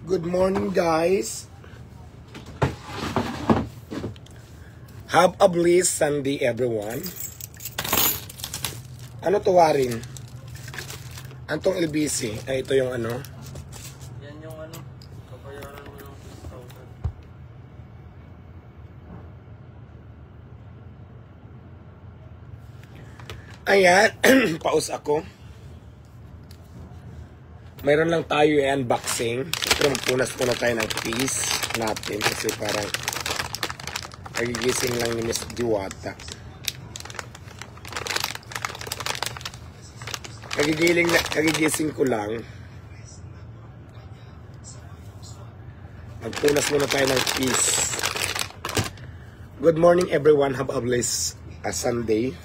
Good morning, guys. Have a blessed Sunday, everyone. Ano to, Warin? Antong LBC? Ay, ito yung ano? Yan yung ano, kabayaran mo ng 6,000. Ayan, paus ako. Mayroon lang tayo i-unboxing. Pero magpunas muna tayo ng piece natin kasi parang nagigising lang ni Miss Diwata. Kagigising ko lang. Magpunas muna tayo ng piece. Good morning, everyone. Have a blessed Sunday.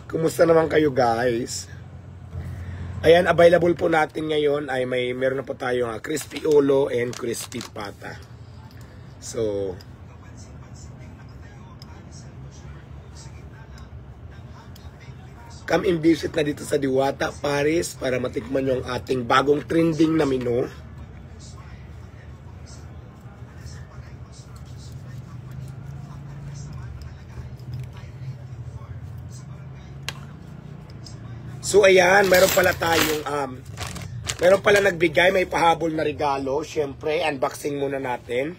Kumusta naman kayo, guys? Ayan, available po natin ngayon ay meron na po tayong crispy ulo and crispy pata. So, come and visit na dito sa Diwata, Paris para matikman nyo ang ating bagong trending na menu. So ayan, meron pala nagbigay, may pahabol na regalo. Siyempre, unboxing muna natin.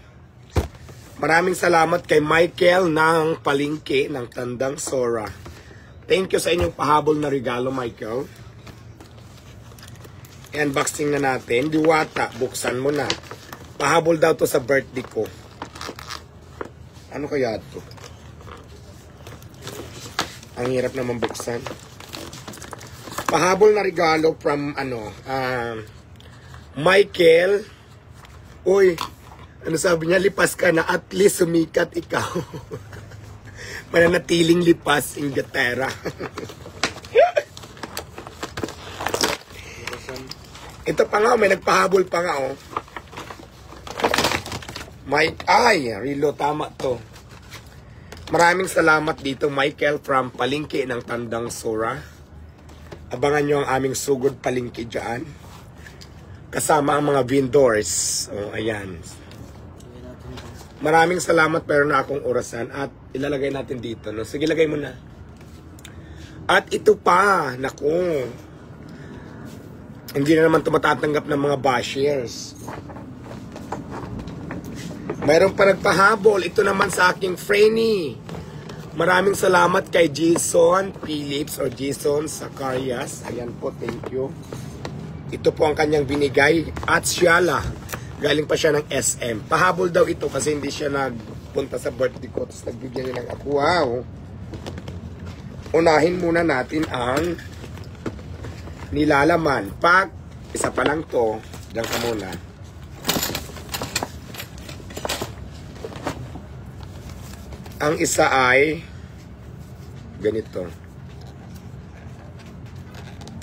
Maraming salamat kay Michael ng Palengke ng Tandang Sora. Thank you sa inyong pahabol na regalo, Michael. Unboxing na natin. Diwata, buksan mo na. Pahabol daw to sa birthday ko. Ano kaya to? Ang hirap naman buksan. Pahabol na regalo from Michael. Uy, ano sabi niya? Lipas ka na, at least sumikat ikaw. Mananatiling lipas, Inglaterra. Ito pa nga, may nagpahabol pa nga, oh. Mike, ay, Rilo, tama to. Maraming salamat dito, Michael from Palengke ng Tandang Sora. Abangan nyo ang aming sugod palengke dyan. Kasama ang mga vendors. O, ayan. Maraming salamat, pero na akong orasan. At ilalagay natin dito. No? Sige, lagay mo na. At ito pa, naku. Hindi na naman ito matatanggap ng mga bashers. Mayroon pa nagpahabol. Ito naman sa aking Franny. Maraming salamat kay Jason Phillips or Jason Zacarias. Ayan po, thank you. Ito po ang kanyang binigay. At Shala, galing pa siya ng SM. Pahabol daw ito kasi hindi siya nagpunta sa birthday ko. Tapos nagbigyan niya ng ako. Wow! Unahin muna natin ang nilalaman. Pak, isa pa lang to. Diyan ka muna. Ang isa ay ganito.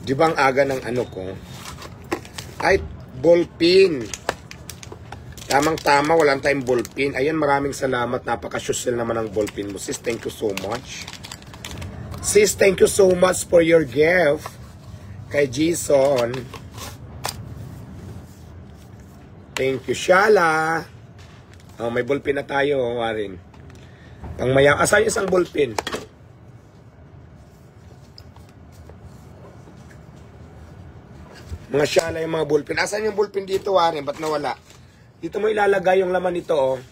Di ba ang aga ng ano ko? Ay, ballpen. Tamang-tama, walang tayong ballpen. Ayan, maraming salamat. Napaka-social naman ang ballpen mo. Sis, thank you so much. Sis, thank you so much for your gift. Kay Jason. Thank you, Shala. Oh, may ballpen na tayo, Warin. Pangmayang, asan yung isang ballpen? Mga Shala yung mga ballpen. Asan yung ballpen dito, Warren? Ba't nawala? Dito mo ilalagay yung laman nito, oh.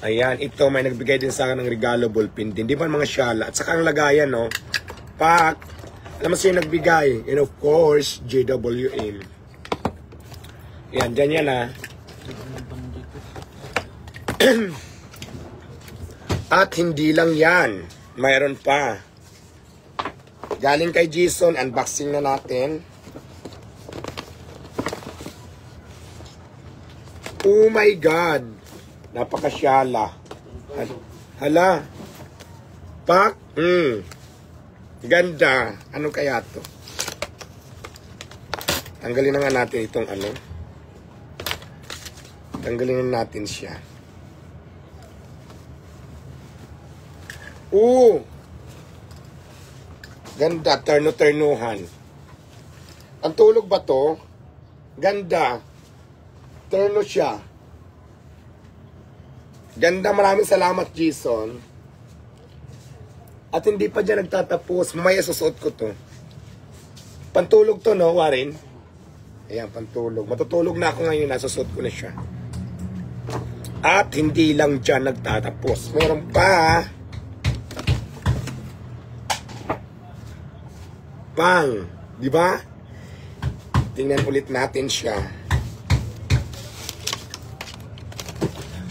Ayan, ito may nagbigay din sa akin ng regalo ballpen din. Di ba mga Shala? At saka ang lagayan, oh. Pak! Alam mo siya yung nagbigay. And of course, JWM. Ayan, dyan yan, ah. At hindi lang yan, mayroon pa. Galing kay Jason, unboxing na natin. Oh my God, napakasyala. Hala, Pak, Ganda. Ano kaya to? Tanggalin na nga natin itong ano. Tanggalin na natin siya. Ganda. Terno-ternuhan. Ang tulog ba to? Ganda. Terno siya. Ganda. Maraming salamat, Jason. At hindi pa dyan nagtatapos. Mamaya susuot ko to. Pantulog to, no, Warren? Ayan, pantulog. Matutulog na ako ngayon. Nasusuot ko na siya. At hindi lang dyan nagtatapos. Meron pa. Pang. Di ba? Tingnan ulit natin siya.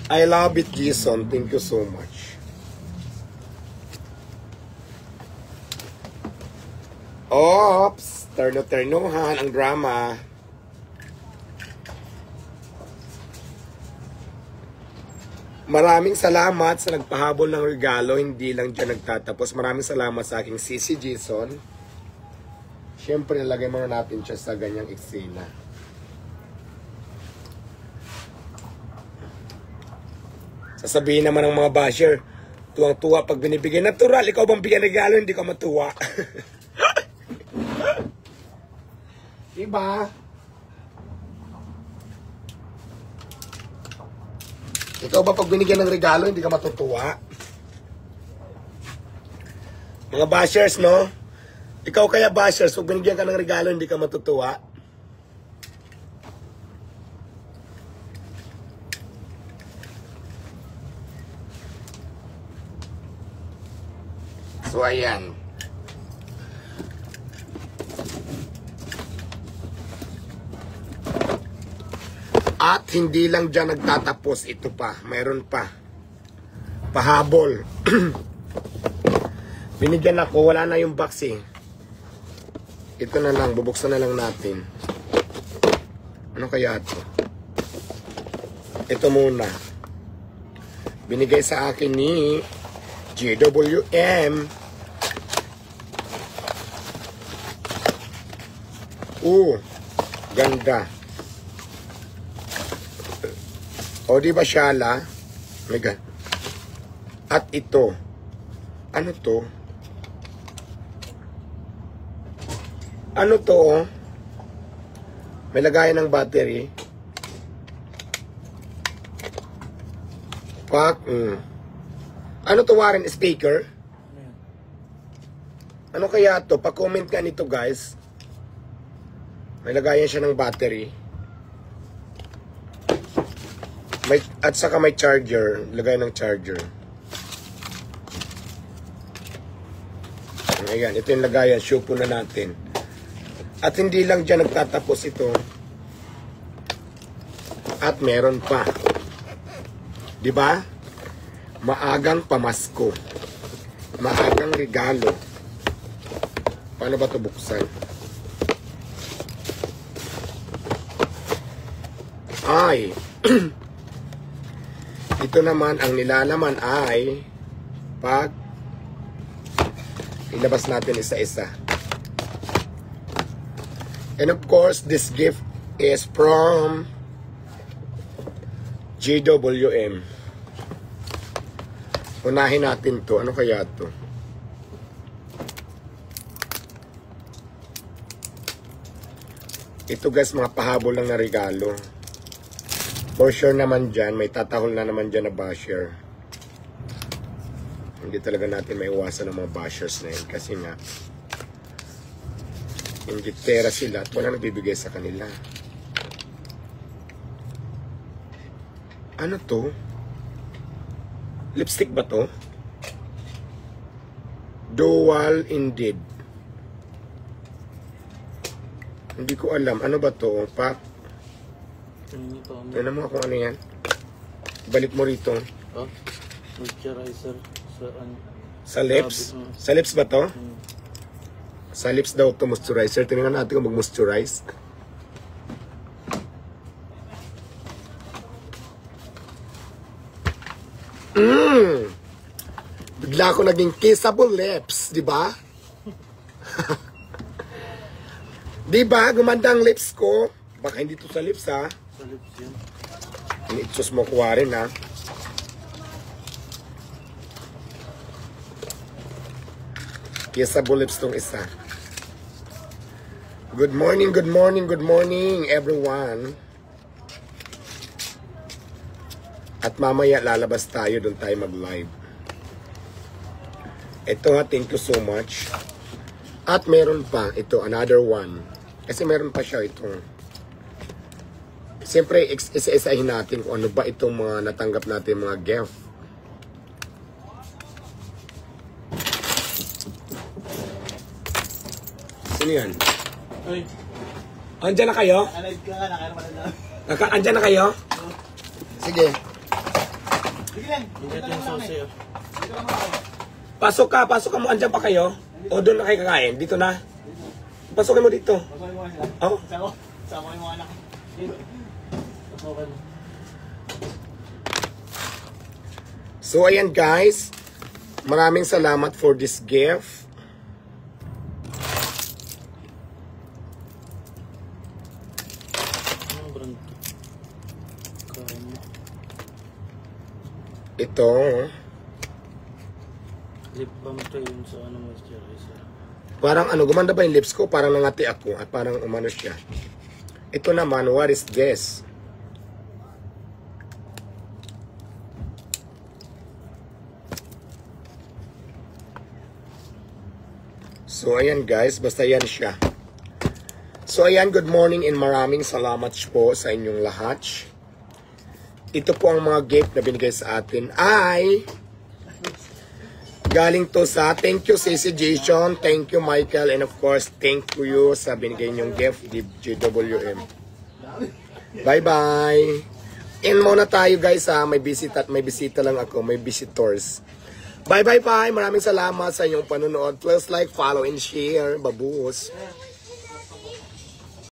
I love it, Jason. Thank you so much. Oops! Terno-ternuhan ang drama. Maraming salamat sa nagpahabol ng regalo. Hindi lang dyan nagtatapos. Maraming salamat sa aking sisi Jason. Siyempre, nalagay muna natin siya sa ganyang eksena. Sasabihin naman ng mga basher, tuwang-tuwa pag binibigay. Natural, ikaw bang bigyan regalo, hindi ka matuwa. Diba? Ikaw ba pag binigyan ng regalo, hindi ka matutuwa? Mga bashers, no? Ikaw kaya bashers, pag binigyan ka ng regalo, hindi ka matutuwa? So, ayan. At hindi lang dyan nagtatapos. Ito pa. Mayroon pa. Pahabol. Binigyan ako. Wala na yung box eh. Ito na lang. Bubuksan na lang natin. Ano kaya ito? Ito muna. Binigay sa akin ni GWM. Ganda. O, di ba Shala? Mega. At ito. Ano to? Ano to? May lagayan ng battery. Pak. Ano to, Warren? Speaker? Ano kaya to? Pa-comment ka nito, guys. May lagayan siya ng battery. At saka may charger. Lagay ng charger. Ayan, ito yung lagayan. Shupo na natin. At hindi lang dyan nagtatapos ito. At meron pa. Diba? Maagang pamasko. Maagang regalo. Paano ba ito buksan? Ay. Ito naman, ang nilalaman ay pag ilabas natin isa-isa. And of course, this gift is from GWM. Unahin natin to. Ano kaya to? Ito guys, mga pahabol lang na regalo. For sure naman dyan, may tatahol na naman dyan na basher. Hindi talaga natin may iwasan ng mga bashers na yun. Kasi nga, injitera sila at wala nagbibigay sa kanila. Ano to? Lipstick ba to? Dual indeed. Hindi ko alam. Ano ba to? Pak? Tignan mo kung ano yan. Balik mo rito. Oh, moisturizer sa ano? Sa lips? Sa lips ba to? Sa lips daw to moisturizer. Tingnan natin kung mag-moisturize. Bigla ako naging kissable lips, di ba? Diba, gumanda ang lips ko. Baka hindi to sa lips, ha? Sa lips yun. Itsos mo kuha rin, ha? Kissable lips tong isa. Good morning, good morning, good morning, everyone. At mamaya lalabas tayo, doon tayo mag-live. Ito ha, thank you so much. At meron pa, ito, another one. Kasi meron pa siya ito. Siyempre, isa-isahin natin kung ano ba itong mga natanggap natin mga gift. Sino yan? Ay, Andyan na kayo? alive ka nga, nakaraman na. Andyan na kayo? Sige. Sige lang. Hindi yung sauce sa'yo. Pasok ka mo. Andyan pa kayo? O doon na kayo kakain? Dito na? Pasukin mo dito. Pasukin mo sila. Oh. Sama ko yung mga anak. Pasukin mo. So ayan guys. Maraming salamat for this gift. Anong brand? Ito. Lip balm to yun sa ano moisturizer. Parang ano, gumanda ba yung lips ko? Parang nangati ako at parang umano siya. Ito naman, what is this? So ayan guys, basta yan siya. So ayan, good morning and maraming salamat po sa inyong lahat. Ito po ang mga gift na binigay sa atin ay galing to sa thank you Sissy Jason, thank you Michael, and of course thank you sa binigay niyong gift di GWM. Bye bye. In muna tayo guys ha, may bisita lang ako, may visitors. Bye bye bye, maraming salamat sa inyong panonood. Please like, follow and share. Babuhos.